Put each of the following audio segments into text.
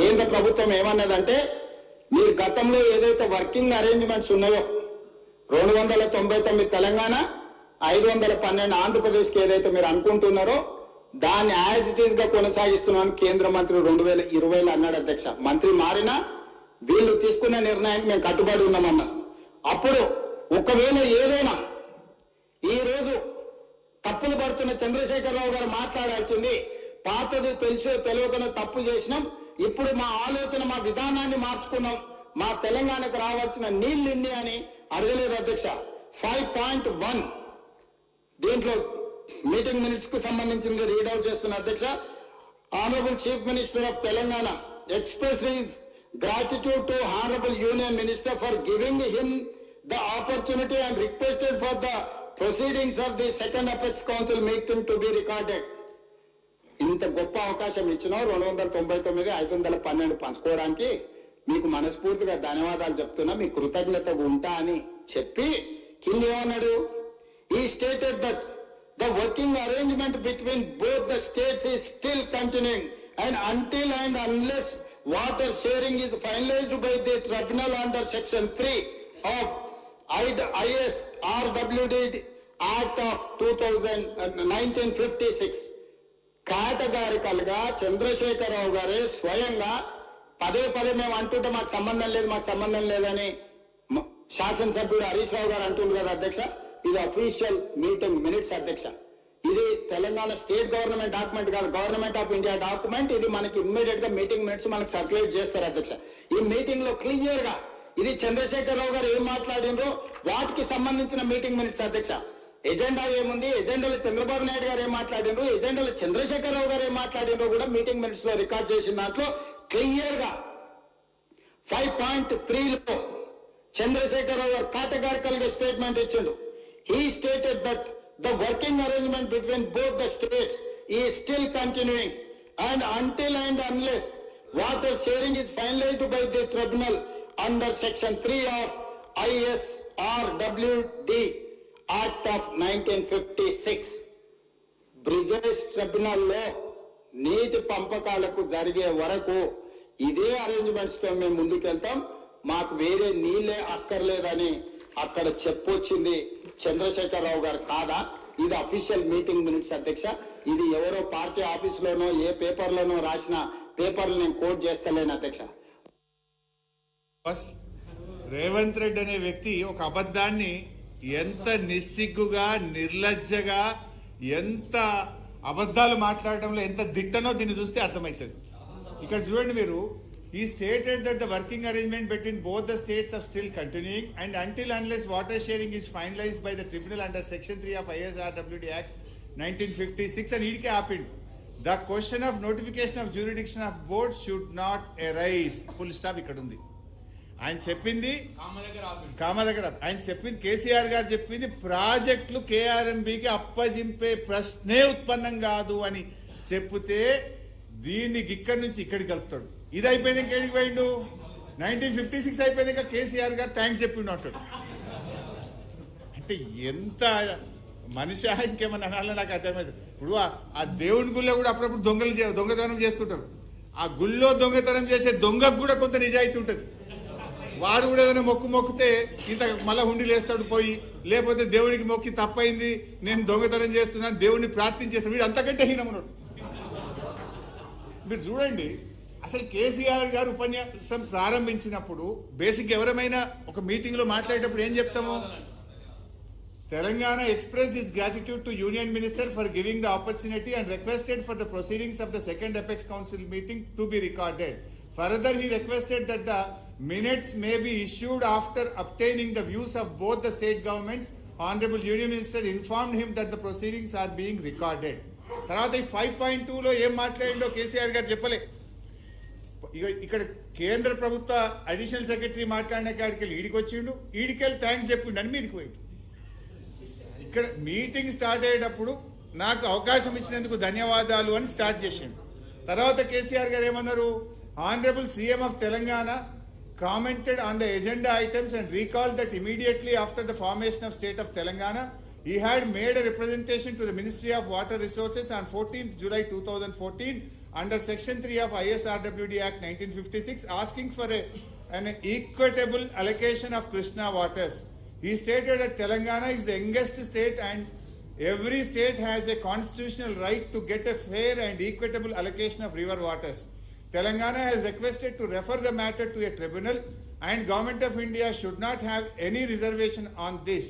కేంద్ర ప్రభుత్వం ఏమన్నదంటే మీరు గతంలో ఏదైతే వర్కింగ్ అరేంజ్మెంట్స్ ఉన్నాయో 299 తెలంగాణ 512 ఆంధ్రప్రదేశ్కి ఏదైతే మీరు అనుకుంటున్నారో దాన్ని యాజ్ ఇట్ ఈస్ గా కొనసాగిస్తున్నాను కేంద్ర మంత్రి 2020 అన్నాడు అధ్యక్ష. మంత్రి మారినా వీళ్ళు తీసుకున్న నిర్ణయానికి మేము కట్టుబడి ఉన్నామన్నారు. అప్పుడు ఒకవేళ ఏదైనా ఈ రోజు తప్పులు పడుతున్న చంద్రశేఖరరావు గారు మాట్లాడాల్సింది పాతది తెలుసో తెలియకనో తప్పు చేసినాం, ఇప్పుడు మా ఆలోచన మా విధానాన్ని మార్చుకున్నాం, మా తెలంగాణకు రావాల్సిన నీళ్లు ఇన్ని అని అడగలేదు అధ్యక్ష. 5.1 దీంట్లో మీటింగ్ మినిట్స్ కు సంబంధించింది రీడౌట్ చేస్తున్న అధ్యక్ష. Honourable chief minister of Telangana expressed his gratitude to Honorable Union Minister for giving him the opportunity and requested for the proceedings of the second Apex Council meeting to be recorded. ఇంత గొప్ప అవకాశం ఇచ్చినా 299 512 పంచుకోవడానికి మీకు మనస్ఫూర్తిగా ధన్యవాదాలు చెప్తున్నా, మీ కృతజ్ఞతగా ఉంటా అని చెప్పి కింద ఏమన్నాడు, ఈ stated that the working arrangement between both the states is still continuing and until and unless water sharing is finalized by the tribunal under section 3 of ISRWD Act of 1956 categorical గా చంద్రశేఖరరావు గారే స్వయంగా పదే మేము అంటుంటే మాకు సంబంధం లేదని శాసనసభ్యుడు హరీష్ రావు గారు అంటున్నారు కదా అధ్యక్ష. ఇది అఫీషియల్ మీటింగ్ మినిట్స్ అధ్యక్ష. ఇది తెలంగాణ స్టేట్ గవర్నమెంట్ డాక్యుమెంట్ కాదు, గవర్నమెంట్ ఆఫ్ ఇండియా డాక్యుమెంట్. ఇది మనకి ఇమ్మీడియట్ గా మీటింగ్ మినిట్స్ మనకు సర్క్యులేట్ చేస్తారు అధ్యక్ష. ఈ మీటింగ్ లో క్లియర్ గా ఇది చంద్రశేఖరరావు గారు ఏం మాట్లాడినరో వాటికి సంబంధించిన మీటింగ్ మినిట్స్ అధ్యక్ష. ఎజెండా ఏముంది, ఎజెండాలో చంద్రబాబు నాయుడు గారు ఏం మాట్లాడినరు, ఎజెండాలో చంద్రశేఖరరావు గారు ఏం మాట్లాడినరో కూడా మీటింగ్ మినిట్స్ లో రికార్డ్ చేసిన దాంట్లో క్లియర్ గా 5.3లో చంద్రశేఖరరావు గారు కేటగారికల్ గా స్టేట్మెంట్ ఇచ్చిండు. He stated that the working arrangement between both the states is still continuing and until and unless water sharing is finalized by the tribunal under section 3 of ISRWD Act of 1956. Brijesh tribunal లో నీటి పంపకాలకు జరిగే వరకు ఇదే arrangements తో మేము ముందుకెళ్తాం, మాకు వేరే నీళ్లే అక్కర్లేదని అక్కడ చెప్పొచ్చింది చంద్రశేఖరరావు గారు కాదా? ఇది అఫీషియల్ మీటింగ్ మినిట్స్ అధ్యక్ష. ఇది ఎవరో పార్టీ ఆఫీసులోనో ఏ పేపర్లోనో రాసిన పేపర్లు నేను కోట్ చేస్తలేను అధ్యక్ష. రేవంత్ రెడ్డి అనే వ్యక్తి ఒక అబద్ధాన్ని ఎంత నిస్సిగ్గుగా నిర్లజ్జగా ఎంత అబద్ధాలు మాట్లాడడంలో ఎంత దిట్టనో దీన్ని చూస్తే అర్థమవుతుంది. ఇక్కడ చూడండి మీరు, he stated that the working arrangement between both the states are still continuing and until unless water sharing is finalized by the tribunal under section 3 of ISRWD Act 1956 and idike happened. The question of notification of jurisdiction of board should not arise. Full stop ikkada undi. ఆయన చెప్పింది కామ దగ్గర ఆయన చెప్పింది కేసీఆర్ గారు చెప్పింది ప్రాజెక్టులు కేఆర్ఎంబికి అప్పజింపే ప్రశ్నే ఉత్పన్నం కాదు అని చెప్తే దీనికి ఇక్కడి నుంచి ఇక్కడికి కలుపుతాడు. ఇది అయిపోయింది ఇంకేడికి పోయిండు, 1956 అయిపోయింది ఇంకా కేసీఆర్ గారు థ్యాంక్స్ చెప్పిండు అంటాడు. అంటే ఎంత మనిషి ఇంకేమన్నా అనాలో నాకు అర్థమైంది. ఇప్పుడు ఆ దేవుని గుళ్ళో కూడా అప్పుడప్పుడు దొంగతనం చేస్తుంటారు. ఆ గుళ్ళో దొంగతనం చేసే దొంగకు కూడా కొంత నిజాయితీ ఉంటుంది. వాడు కూడా ఏదైనా మొక్కితే ఇంత మళ్ళా హుండీలు వేస్తాడు పోయి, లేకపోతే దేవుడికి మొక్కి తప్పైంది నేను దొంగతనం చేస్తున్నాను దేవుడిని ప్రార్థించేస్తాడు, వీడు అంతకంటే హీనమున్నాడు. మీరు చూడండి, అసలు కేసీఆర్ గారు ఉపన్యాసం ప్రారంభించినప్పుడు బేసిక్ ఎవరైనా ఒక మీటింగ్ లో మాట్లాడేటప్పుడు ఏం చెప్తాము, Telangana expressed his gratitude to Union Minister for giving the opportunity and requested for the proceedings of the second Apex Council meeting to be recorded. Further, he requested that the minutes may be issued after obtaining the views of both the state governments. Honorable Union Minister informed him that the proceedings are being recorded. తర్వాత ఈ 5.2లో ఏం మాట్లాడిండో కేసీఆర్ గారు చెప్పలే. ఇక్కడ కేంద్ర ప్రభుత్వ additional secretary మాట్లాడిన కాడికి ఈడికి వచ్చిండు, ఈడికెళ్ళి థ్యాంక్స్ చెప్పిండు అని మీదికి పోయిండు. ఇక్కడ మీటింగ్ స్టార్ట్ అయ్యేటప్పుడు నాకు అవకాశం ఇచ్చినందుకు ధన్యవాదాలు అని స్టార్ట్ చేసిండు. తర్వాత కేసీఆర్ గారు ఏమన్నారు, honourable CM of Telangana commented on the agenda items and recalled that immediately after the formation of state of Telangana, he had made a representation to the Ministry of Water Resources on 14th July 2014 under Section 3 of ISRWD Act 1956 asking for an equitable allocation of Krishna waters. He stated that Telangana is the youngest state and every state has a constitutional right to get a fair and equitable allocation of river waters. Telangana has requested to refer the matter to a tribunal and Government of India should not have any reservation on this.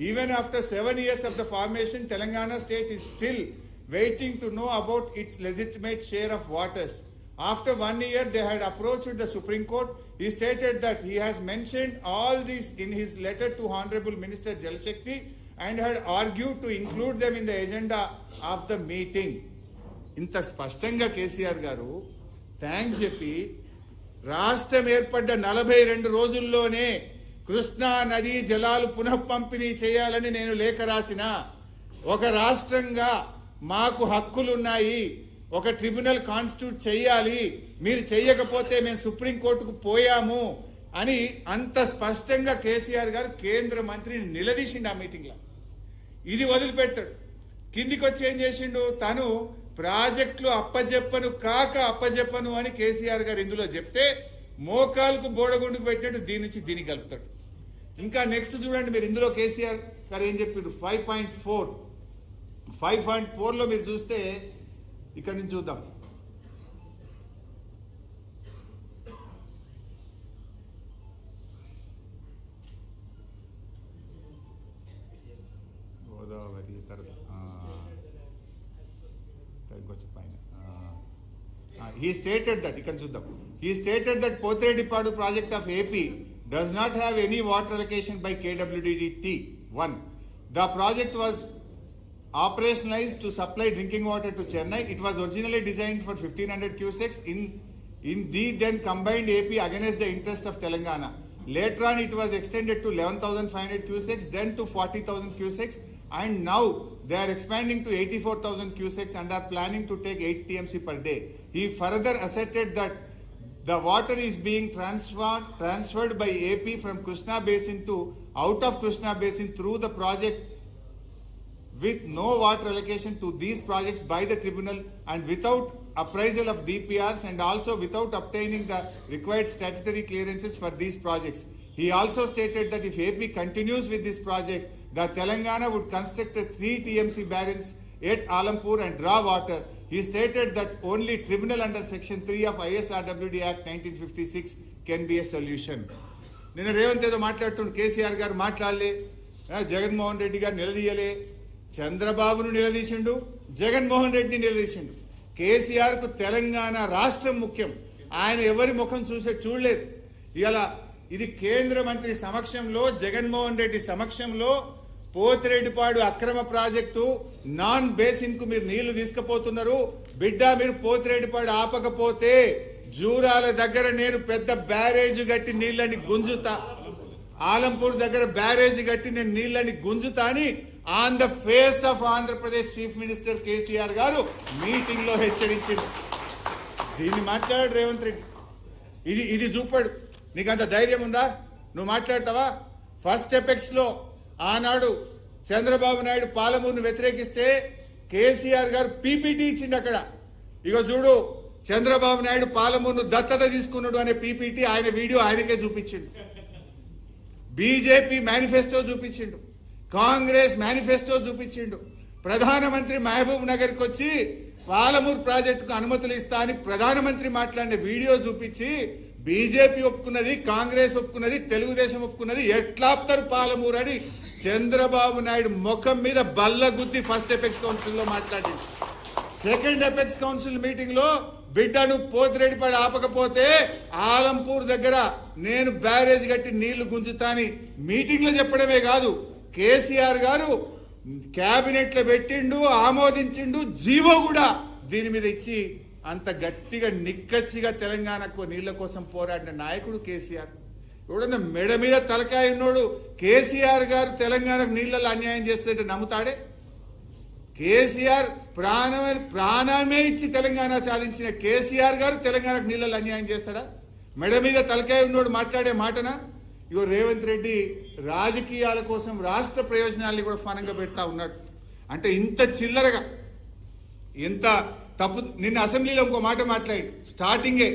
Even after 7 years of the formation, Telangana state is still waiting to know about its legitimate share of waters. After 1 year, they had approached the Supreme Court. He stated that he has mentioned all this in his letter to Honorable Minister Jal Shakti and had argued to include them in the agenda of the meeting. ఇంత స్పష్టంగా కేసీఆర్ గారు thanks చెప్పి రాష్ట్రం ఏర్పడ్డ 42 రోజుల్లోనే కృష్ణా నదీ జలాలు పునః పంపిణీ చేయాలని నేను లేఖ రాసిన, ఒక రాష్ట్రంగా మాకు హక్కులున్నాయి, ఒక ట్రిబ్యునల్ కాన్స్టిట్యూట్ చేయాలి, మీరు చెయ్యకపోతే మేము సుప్రీంకోర్టుకు పోయాము అని అంత స్పష్టంగా కేసీఆర్ గారు కేంద్ర మంత్రిని నిలదీసిండు ఆ మీటింగ్లో. ఇది వదిలిపెట్టాడు. కిందికి వచ్చి ఏం చేసిండు, తను ప్రాజెక్టులు అప్పజెప్పను అని కేసీఆర్ గారు ఇందులో చెప్తే మోకాలకు బోడగుండుకు పెట్టినట్టు దీని నుంచి దీనికి కలుపుతాడు. ఇంకా నెక్స్ట్ చూడండి మీరు, ఇందులో కేసీఆర్ గారు ఏం చెప్పిండు 5.4లో మీరు చూస్తే ఇక్కడ నుంచి చూద్దాం. గోదావరి తర్వాత ఇంకొంచెం పైన he stated that, you can చూద్దాం. He stated that Pothredipadu project of AP does not have any water allocation by KWDT. 1. The project was operationalized to supply drinking water to Chennai. It was originally designed for 1500 cusecs in the then combined AP against the interest of Telangana. Later on it was extended to 11,500 cusecs, then to 40,000 cusecs, and now they are expanding to 84,000 cusecs and are planning to take 8 TMC per day. He further asserted that the water is being transferred by AP from Krishna Basin to out of Krishna Basin through the project with no water allocation to these projects by the tribunal and without appraisal of DPRs and also without obtaining the required statutory clearances for these projects. He also stated that if AP continues with this project, the Telangana would construct a 3 TMC barrels at Alampur and draw water. He stated that only tribunal under Section 3 of ISRWD Act 1956 can be a solution. నిన్న రేవంత్ ఏదో మాట్లాడుతుండు, కేసీఆర్ గారు మాట్లాడలే, జగన్మోహన్ రెడ్డి గారు నిలదీయలే, చంద్రబాబును నిలదీసిండు, జగన్మోహన్ రెడ్డిని నిలదీసిండు. కేసీఆర్కు తెలంగాణ రాష్ట్రం ముఖ్యం, ఆయన ఎవరి ముఖం చూడలేదు. ఇలా ఇది కేంద్ర మంత్రి సమక్షంలో, జగన్మోహన్ రెడ్డి సమక్షంలో పోతిరెడ్డిపాడు అక్రమ ప్రాజెక్టు నాన్ బేసిన్ కు మీరు నీళ్లు తీసుకుపోతున్నారు. బిడ్డ మీరు పోతిరెడ్డిపాడు ఆపకపోతే జూరాల దగ్గర నేను పెద్ద బ్యారేజ్ కట్టి నీళ్ళని గుంజుతా, ఆలంపూర్ దగ్గర బ్యారేజ్ కట్టి నేను నీళ్ళని గుంజుతా అని on the face of Andhra Pradesh chief minister KCR గారు మీటింగ్ లో హెచ్చరించింది. దీన్ని మాట్లాడాడు రేవంత్ రెడ్డి. ఇది చూపాడు. నీకు అంత ధైర్యం ఉందా? నువ్వు మాట్లాడతావా? ఫస్ట్ ఎపెక్స్ లో ఆనాడు చంద్రబాబు నాయుడు పాలమూరును వ్యతిరేకిస్తే కేసీఆర్ గారు పీపీటీ ఇచ్చిండు. అక్కడ ఇగో చూడు, చంద్రబాబు నాయుడు పాలమూరును దత్తత తీసుకున్నాడు అనే పీపీటీ ఆయన వీడియో ఆయనకే చూపించిండు. బీజేపీ మేనిఫెస్టో చూపించిండు, కాంగ్రెస్ మేనిఫెస్టో చూపించిండు. ప్రధానమంత్రి మహబూబ్ నగర్కి వచ్చి పాలమూరు ప్రాజెక్టుకు అనుమతులు ఇస్తా అని ప్రధానమంత్రి మాట్లాడిన వీడియో చూపించి బీజేపీ ఒప్పుకున్నది, కాంగ్రెస్ ఒప్పుకున్నది, తెలుగుదేశం ఒప్పుకున్నది, ఎట్లాప్తారు పాలమూరు అని చంద్రబాబు నాయుడు ముఖం మీద బల్ల గుద్ది ఫస్ట్ ఎపెక్స్ కౌన్సిల్లో మాట్లాడింది. సెకండ్ ఎపెక్స్ కౌన్సిల్ మీటింగ్ లో బిడ్డను పోతిరెడ్డిపాడు ఆపకపోతే ఆలంపూర్ దగ్గర నేను బ్యారేజ్ కట్టి నీళ్లు గుంజుతాని మీటింగ్ లో చెప్పడమే కాదు, కేసీఆర్ గారు క్యాబినెట్ లో పెట్టిండు, ఆమోదించిండు, జీవో కూడా దీని మీద ఇచ్చి అంత గట్టిగా నిక్కచ్చిగా తెలంగాణకు నీళ్ల కోసం పోరాడిన నాయకుడు కేసీఆర్. ఎవడన్నా మెడ మీద తలకాయ ఉన్నోడు కేసీఆర్ గారు తెలంగాణకు నీళ్లలో అన్యాయం చేస్తే నమ్ముతాడే? కేసీఆర్ ప్రాణమే ఇచ్చి తెలంగాణ సాధించిన కేసీఆర్ గారు తెలంగాణకు నీళ్ళలో అన్యాయం చేస్తాడా? మెడ మీద తలకాయ ఉన్నోడు మాట్లాడే మాటనా? ఇగో రేవంత్ రెడ్డి రాజకీయాల కోసం రాష్ట్ర ప్రయోజనాల్ని కూడా ఫానంగా పెడతా ఉన్నాడు. అంటే ఇంత చిల్లరగా ఎంత తప్పు. నిన్న అసెంబ్లీలో ఇంకో మాట మాట్లాడి స్టార్టింగే